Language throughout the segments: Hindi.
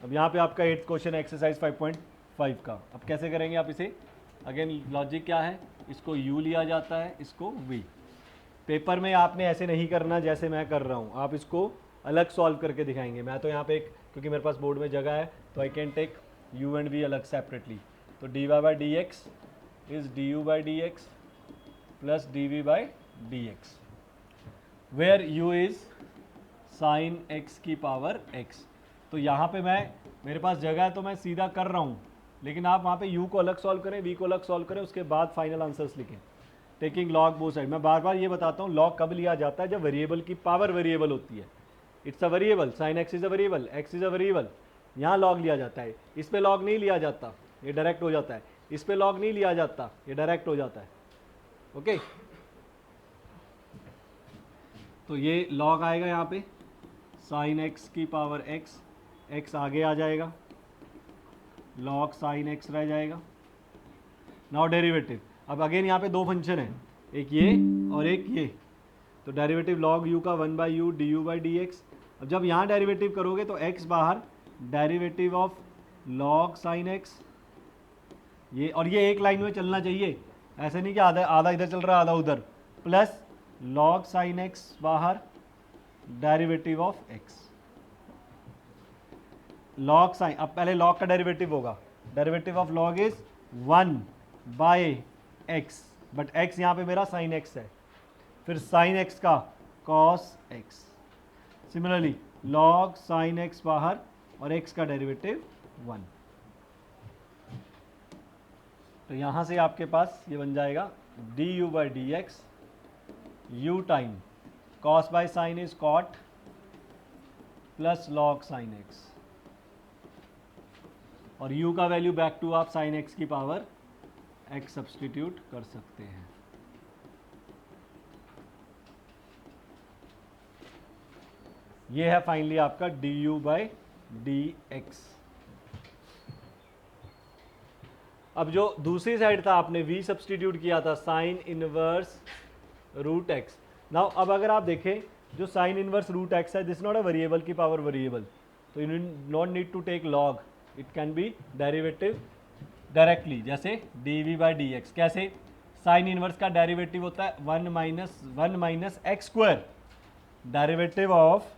अब यहाँ पे आपका 8th क्वेश्चन एक्सरसाइज 5.5 का, अब कैसे करेंगे आप इसे? अगेन लॉजिक क्या है, इसको u लिया जाता है, इसको v। पेपर में आपने ऐसे नहीं करना जैसे मैं कर रहा हूँ, आप इसको अलग सॉल्व करके दिखाएंगे। मैं तो यहाँ पे एक, क्योंकि मेरे पास बोर्ड में जगह है तो I can take u and v अलग सेपरेटली। तो dy by D X is D you by D X plus D we by D X, where u is sine x की पावर x। तो यहाँ पे मेरे पास जगह है तो मैं सीधा कर रहा हूँ, लेकिन आप वहाँ पे u को अलग सॉल्व करें, v को अलग सॉल्व करें, उसके बाद फाइनल आंसर्स लिखें टेकिंग लॉग बोथ साइड। मैं बार बार ये बताता हूँ लॉग कब लिया जाता है, जब वेरिएबल की पावर वेरिएबल होती है। It's a variable, sine x is a variable, x is a variable, यहाँ लॉग लिया जाता है। इस पे लॉग नहीं लिया जाता, ये डायरेक्ट हो जाता है। इस पे लॉग नहीं लिया जाता, ये डायरेक्ट हो जाता है। ओके, तो ये लॉग आएगा यहाँ पे साइन एक्स की पावर एक्स, एक्स आगे आ जाएगा, लॉग साइन एक्स रह जाएगा। नाउ डेरिवेटिव, अब अगेन यहाँ पे दो फंक्शन है, एक ये और एक ये, तो डेरिवेटिव लॉग यू का 1 by U D you by D X. अब जब यहाँ डेरिवेटिव करोगे तो x बाहर, derivative of log sine x, ये और ये एक लाइन में चलना चाहिए, ऐसे नहीं कि आधा आधा इधर चल रहा है आधा उधर, प्लस लॉग साइन एक्स बाहर, derivative of x log sine. अब पहले लॉग का डेरिवेटिव होगा, derivative of log is 1 by x, but x यहाँ पे मेरा साइन x है, फिर साइन x का cos x, similarly log sine x बाहर और x का डेरिवेटिव 1। तो यहाँ से आपके पास ये बन जाएगा D you by D X, U time cos by sine is cot plus log sine X, और u का वैल्यू बैक टू आप साइन x की पावर x सब्सटीट्यूट कर सकते हैं। ये है फाइनली आपका D you by D X. अब जो दूसरी साइड था आपने v सब्सटीट्यूट किया था sine inverse root x. Now अब अगर आप देखें जो साइन इनवर्स रूट एक्स है, दिस नॉट अ वेरिएबल की पावर वेरिएबल, तो you not need to take log, it can be derivative directly, जैसे d we by D x. कैसे? साइन इनवर्स का डेरिवेटिव होता है 1 minus x square, derivative of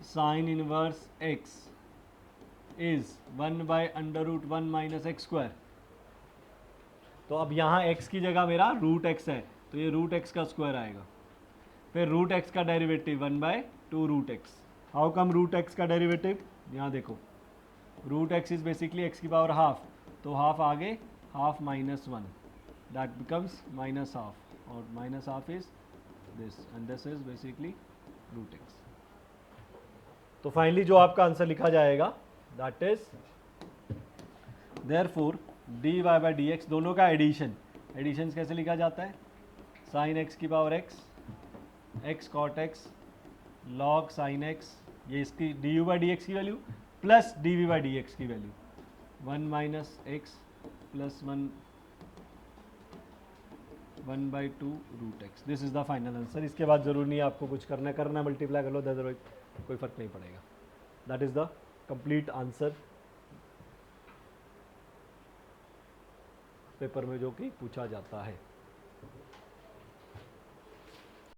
sine inverse x is 1 by under root 1 minus x square. तो अब यहाँ x की जगह मेरा रूट x है, तो ये रूट x का स्क्वायर आएगा, फिर रूट x का derivative 1 by 2 root x. How come root x का डेरिवेटिव? यहाँ देखो, root x is basically x की पावर हाफ, तो हाफ आगे, half minus 1, that becomes minus half, और minus half is this and this is basically root x। तो फाइनली जो आपका आंसर लिखा जाएगा that is therefore d y by D x, दोनों का एडिशन। एडिशन कैसे लिखा जाता है? साइन एक्स की power x, x cot x, log sine x, ये इसकी d you by D x की value plus D we by D x की value, 1 minus x plus 1 by 2 root x. This is the final answer. इसके बाद जरूरी नहीं है आपको कुछ करना मल्टीप्लाई कर लो, अदरवाइज कोई फर्क नहीं पड़ेगा। That is the complete answer paper में जो कि पूछा जाता है।